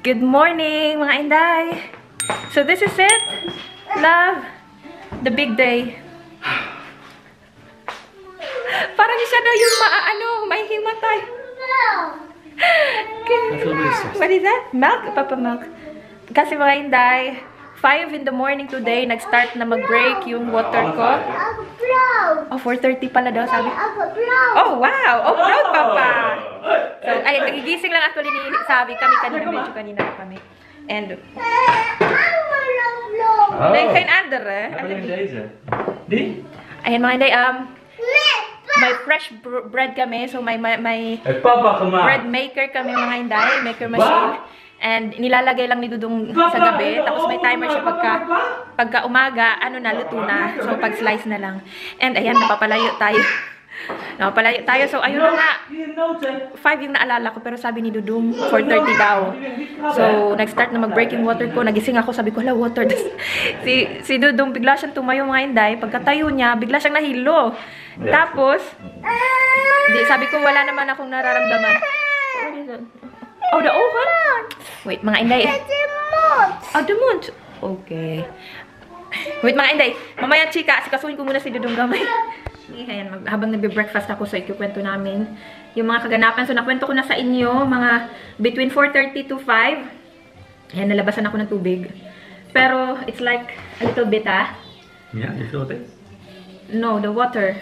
Good morning, mga Inday! So this is it, love, the big day. Parang siya na yung may himatay. What is that? Milk? Papa milk. Kasi mga Inday, 5 in the morning today, nag-start na mag-break yung water ko. Oh, 4:30 pala daw, sabi. Oh, wow! Oh, proud, Papa! So, ay, nagigising lang actually ni sabi kami kanina, medyo kanina kami. And, like, kain ander, eh? Ayan, mga Inday, may fresh bread kami, so may bread maker kami, mga Inday, maker machine. And nilalagay lang ni Dudong sa gabi, tapos may timer siya pagka umaga, luto na. So pag slice na lang. And ayan, napapalayo tayo. So ayun na nga. 5 yung naalala ko, pero sabi ni Dudong 4:30 daw. So nag-start na mag-break yung water ko. Nagising ako, sabi ko, hala, water. si Dudong bigla siyang tumayo, mga Inday. Pagkatayo niya, bigla siyang nahilo. Tapos sabi ko, wala naman akong nararamdaman. Oh, the oven! Wait, mga Inday. Oh, the moon! Okay. Wait, mga Inday. Mamaya, chika, sikasuhin ko muna si Dudong gamay. Ayan, habang nagbe-breakfast ako, so ikikwento namin yung mga kaganapan. So, nakwento ko na sa inyo, mga between 4:30 to 5. Ayan, nalabasan ako ng tubig. Pero, it's like a little bit, Yeah, you feel it? No, the water.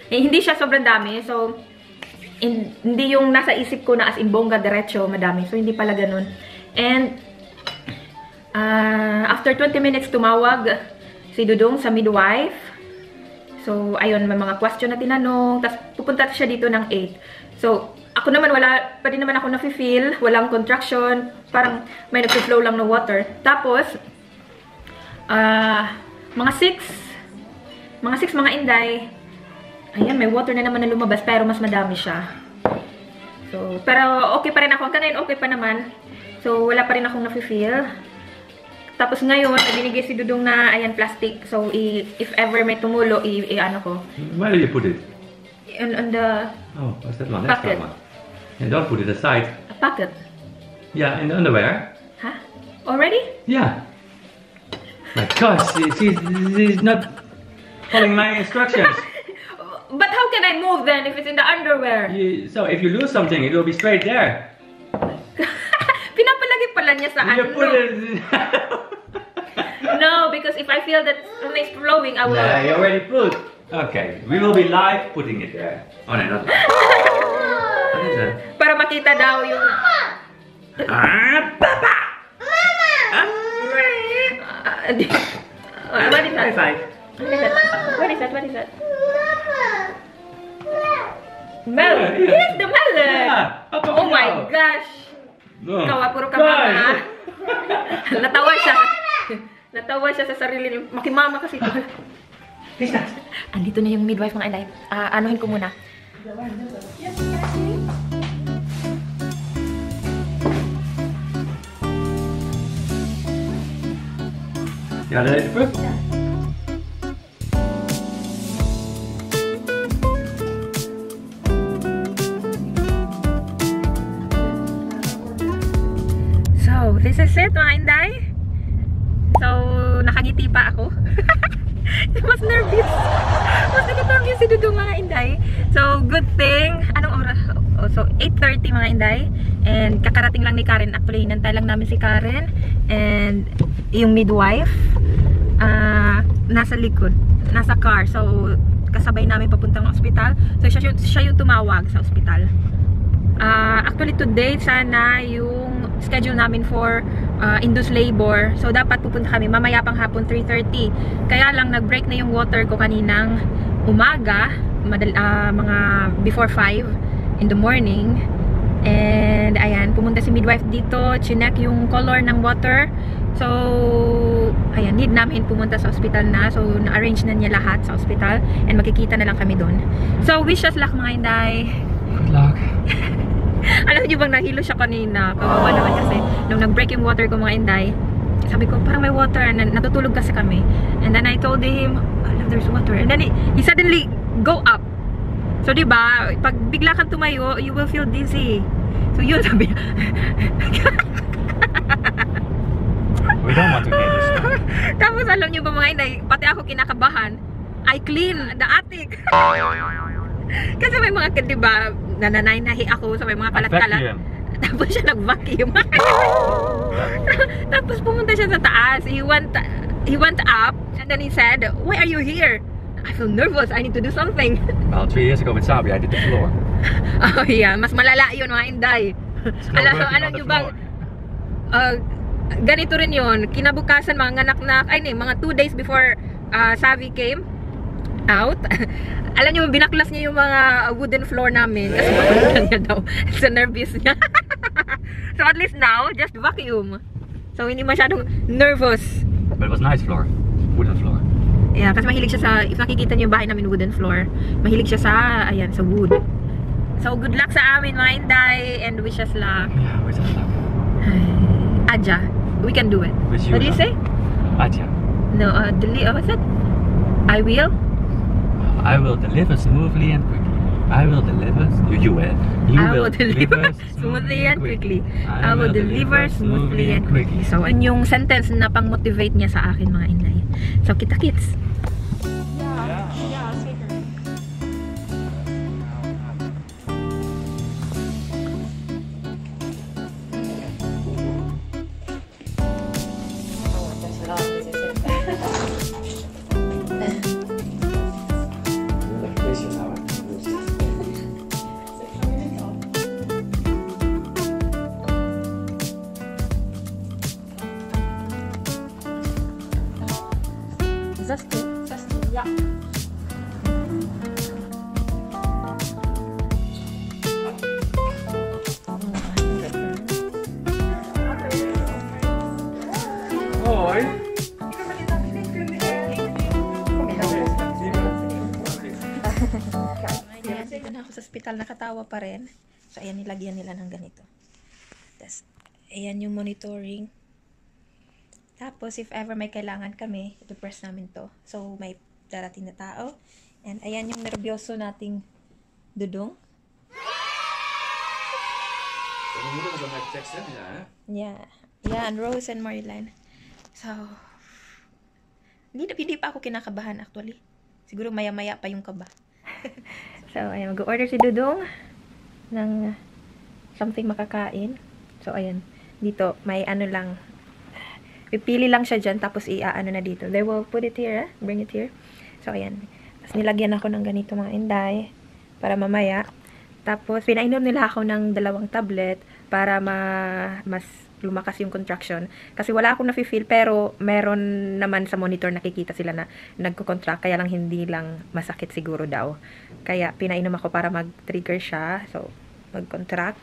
Hindi siya sobrang dami, so hindi yung nasa isip ko na as in bongga diretso madami, so hindi pala ganun. And after 20 minutes tumawag si Dudong sa midwife. So ayun, may mga question na tinanong, tapos pupunta siya dito ng 8. So ako naman, wala pa din naman ako nafe-feel, walang contraction, parang may nagflow lang ng water. Tapos mga 6 mga Inday, ayan, may water na naman na lumabas, pero mas madami siya. So, pero okay pa rin ako. Hanggang ngayon, okay pa naman. So, wala pa rin akong nafe-feel. Tapos ngayon, binigay si Dudong na, ayan, plastic. So, if ever may tumulo, ano ko. Where do you put it? On the... Oh, what's that one? Pocket. That's that one. And don't put it aside. A pocket. Yeah, in the underwear. Huh? Already? Yeah. My gosh, she's not following my instructions. But how can I move then if it's in the underwear? So if you lose something, it will be straight there. Pinapalagay pala niya sa You put it. No, because if I feel that something's flowing, I will. Yeah, you already put. Okay, we will be live putting it there. Oh no, not that. What is that? Para makita daw yung. Papa. What is that? High five. What is that? What is that? Melon! Yes, the melon! Yeah. Oh my gosh! No. Kawa, puro ka mama. Natawa siya. Natawa siya sa sarili niya. Makimama kasi ito. Andito na yung midwife, mga Inday. Anuhin ko muna. Ja, dat is het. So, this is it, mga Inday. So, nakangiti pa ako. Mas nervous. Mas nervous si Dudong, mga Inday. So, good thing. Anong oras? Oh, so, 8:30, mga Inday. And kakarating lang ni Karen. Actually, hinantay lang namin si Karen. And yung midwife, nasa likod. Nasa car. So, kasabay namin papuntang ospital. So, siya yung tumawag sa ospital. Actually, today, sana yung schedule namin for induced labor. So, dapat pupunta kami mamaya pang hapon, 3:30. Kaya lang, nag-break na yung water ko kaninang umaga, mga before 5 in the morning. And, ayan, pumunta si midwife dito, chinek yung color ng water. So, ayan, need namin pumunta sa hospital na. So, na-arrange na niya lahat sa hospital. And magkikita na lang kami doon. So, wish us luck, mga Inday. Good luck. Alam niyo bang nahilo siya kanina? Kawawa naman kasi. Nung nag-break yung water ko, mga Inday, sabi ko, parang may water. Natutulog kasi kami. And then I told him, there's water. And then he suddenly go up. So, diba, pag bigla kang tumayo, you will feel dizzy. So, yun, sabi niya. alam niyo ba mga inday, pati ako kinakabahan. I clean the attic. Kasi may mga, diba, nananahi ako sa may mga kalat-kalat. Tapos siya nag-vacuum. Tapos pumunta siya sa taas. He went up and then he said, "Why are you here?" I feel nervous. I need to do something. Well, 3 years ago with Sabi, I did the floor. Oh yeah, mas malala yun mga inday. Alam nyo bang, ganito rin yun. Kinabukasan mga nganak-nak, mga 2 days before Savi came out. Alam nyo, binaklas niya yung mga wooden floor namin. Kasi makalitan niya daw sa nervous niya. So at least now, just vacuum. So hindi masyadong nervous. But it was nice floor. Wooden floor. Yeah, kasi mahilig siya sa, if nakikita niyo yung bahay namin wooden floor, mahilig siya sa, ayan, sa wood. So good luck sa amin mga inday, and wish us luck. Yeah, wish us luck. Aja, we can do it. What do you say? Aja. No, what's that? I will deliver smoothly and quickly. I will deliver. You will deliver smoothly and quickly. I will deliver smoothly and quickly. So, yung sentence na pang-motivate niya sa akin mga inday. So, kita-kits. Yeah, shaker. Zesty, yeah. Oi. Dito na ako sa ospital, nakatawa pa rin. So, ayan, nilagyan nila ng ganito. Tapos, ayan yung monitoring. Tapos, if ever may kailangan kami, ito-press namin to. So, may darating na tao. And, ayan yung nervyoso nating dudong. Yeah. Yeah, and Rose and Maryline. So, hindi pa ako kinakabahan actually. Siguro maya-maya pa yung kaba. So, ayan, mag-order si Dudong ng something makakain. So, ayan, dito, may ano lang, pipili lang siya dyan, tapos i-ano na dito. They will put it here, bring it here. So, ayan. Tapos nilagyan ako ng ganito mga inday, para mamaya. Tapos, pinainom nila ako ng 2 tablet, para mas lumakas yung contraction. Kasi wala akong nafe-feel, pero meron naman sa monitor nakikita sila na nagko-contract, kaya lang hindi lang masakit siguro daw. Kaya, pinainom ako para mag-trigger siya. So, mag-contract.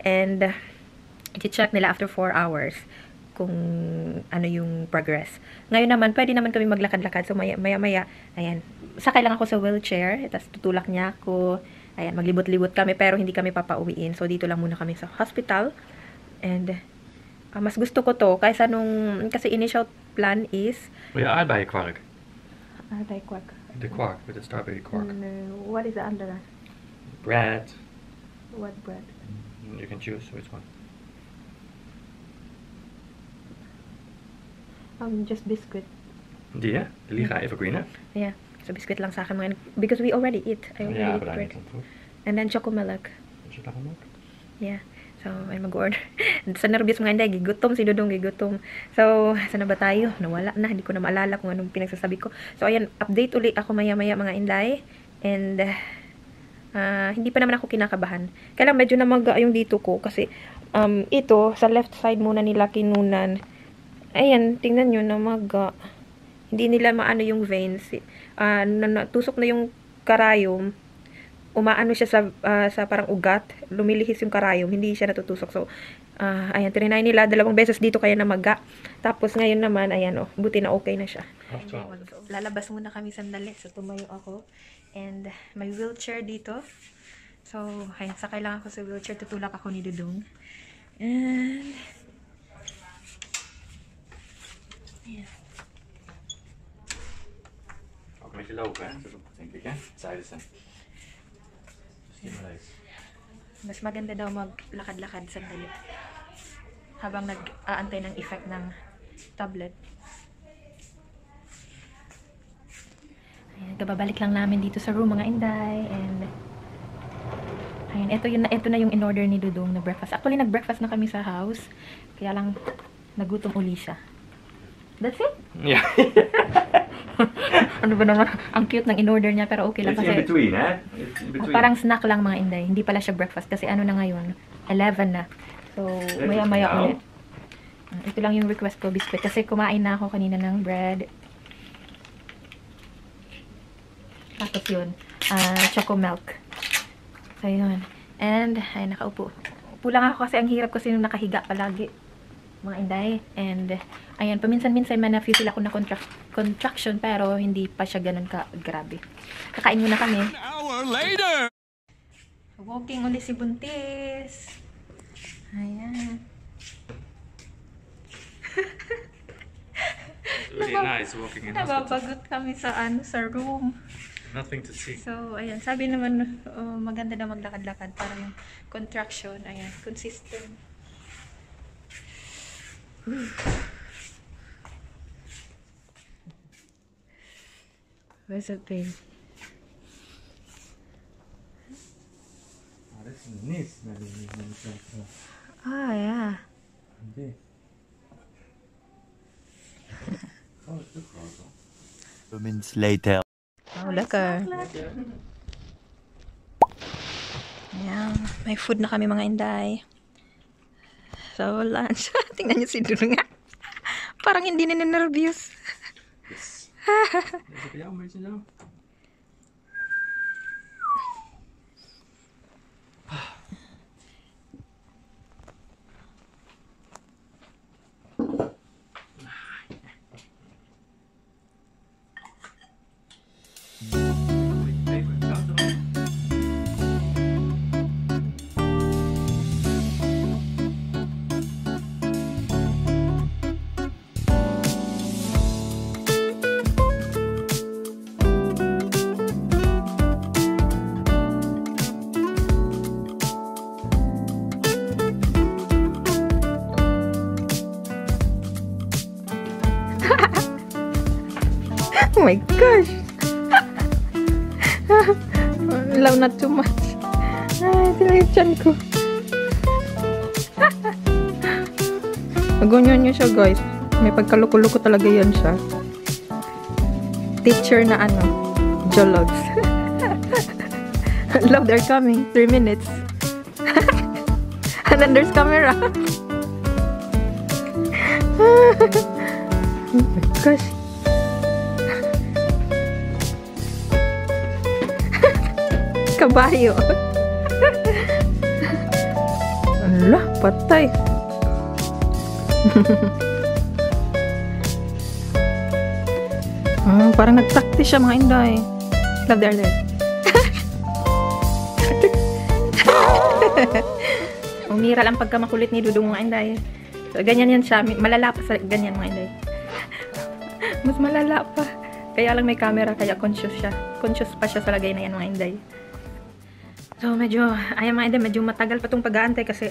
And, i-check nila after 4 hours. Kung ano yung progress. Ngayon naman, pwede naman kami maglakad-lakad. So, maya-maya, ayan, sakay lang ako sa wheelchair. Tapos, tutulak niya ako. Ayan, maglibot-libot kami, pero hindi kami papauwiin. So, dito lang muna kami sa hospital. And, mas gusto ko to, kaysa kasi initial plan is... Well, yeah, I'll buy a quark. I'll buy quark. The quark, with the strawberry quark. What is the under? Bread. What bread? You can choose which one. Just biscuit. Die, de Liga Evergreen, hè? Yeah, so biscuit lang sa akin mga, because we already eat. I already eat but I bread. need some food. And then chocolate. Chocolate? Yeah. So, ay mag-order. Sa nervous mga hindi, gigutom si Dudong, gigutom. So, saan na ba tayo? Nawala na, hindi ko na maalala kung anong pinagsasabi ko. So, ayan, update ulit ako maya-maya mga inday. And, hindi pa naman ako kinakabahan. Kaya lang medyo namaga yung dito ko. Kasi, ito, sa left side muna nila kinunan. Ayan, tingnan nyo, namaga. Hindi nila maano yung veins. Tusok na yung karayom. Umaano siya sa parang ugat. Lumilihis yung karayom. Hindi siya natutusok. So, ayan, trinay nila 2 beses dito kaya namaga. Tapos ngayon naman, ayan, buti na okay na siya. Lalabas muna kami sandali. So, tumayo ako. And, may wheelchair dito. So, ayan, sakay lang ako sa wheelchair. Tutulak ako ni Dudong. And, ayan. Ook een beetje lopen, hè? Denk ik, hè? Zeiden ze. Mas maganda daw maglakad-lakad sandali habang nag-aantay ng effect ng tablet. Kababalik lang namin dito sa room, mga inday. And ayun, ito na yung in-order ni Dudong na breakfast. Actually, nag-breakfast na kami sa house. Kaya lang, nagutom uli siya. That's it? Yeah. Ano ba naman? Ang cute ng in-order niya, pero okay lang It's kasi. in between, eh? It's in between. Parang snack lang, mga inday. Hindi pala siya breakfast kasi ano na ngayon? 11 na. So, maya-maya ulit. Ito lang yung request ko, biscuit. Kasi kumain na ako kanina ng bread. Tapos yun, choco milk. So, yun. And, ay, nakaupo. Upo lang ako kasi ang hirap kasi nung nakahiga palagi. Mga inday. And, ayan, paminsan-minsan man na-feel ako na contraction, pero hindi pa siya ganun ka-grabe. Kakain muna kami. An hour later! Walking ulit si Buntis. Ayan. It's really nice walking in hospital. Nababagot kami sa room. Nothing to see. So, ayan. Sabi naman, maganda na maglakad-lakad para yung contraction, ayan, consistent. Where's the pain? This is nice. Ah, yeah. Moments later. Oh, lekker. Ayan. May food na kami, mga inday. So, lunch. Tingnan niyo si Dudong nga. Parang hindi na nervous. Oh my gosh! Love not too much. Ay, sila yung tiyan ko. Nagunyan niyo siya, guys. May pagkaluko-luko talaga yan siya. Teacher na Jologs. Love, they're coming. 3 minutes. And then there's camera. Oh my gosh. Kabayo. Ala, patay. Parang nag-practice siya, mga inday. Love their leg. Umira lang pagka makulit ni Dudong, mga inday. So, ganyan yan siya. Malala pa sa ganyan, mga inday. Mas malala pa. Kaya lang may camera, kaya conscious siya. Conscious pa siya sa lagay na yan, mga inday. So, medyo matagal pa itong pag-aantay kasi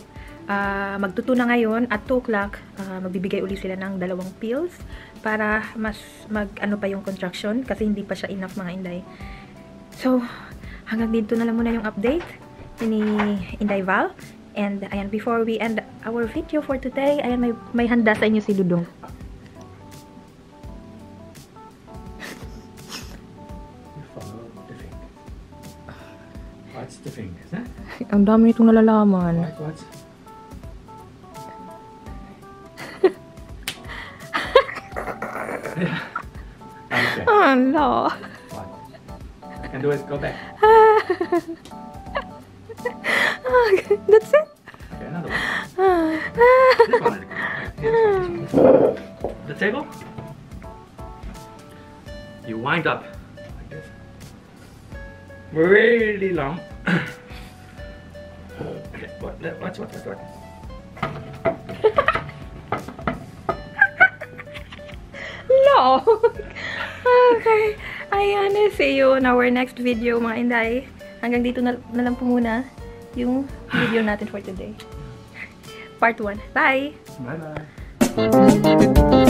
magtuto na ngayon at 2 o'clock, magbibigay uli sila ng 2 pills para mas pa yung contraction kasi hindi pa siya enough, mga inday. So, hanggang dito na lang muna yung update ni Inday Val. And, ayan, before we end our video for today, ayan, may handa sa inyo si Dudong. What's the fingers, huh? Ang dami nitong nalalaman. What? Oh, no. What? I can do it. Go back. That's it? Okay, another one. This one. This one. The table? You wind up like this. Really long. Okay, watch. No. Okay. Ayan, see you on our next video, mga inday. Hanggang dito na lang po muna yung video natin for today. Part 1. Bye! Bye-bye.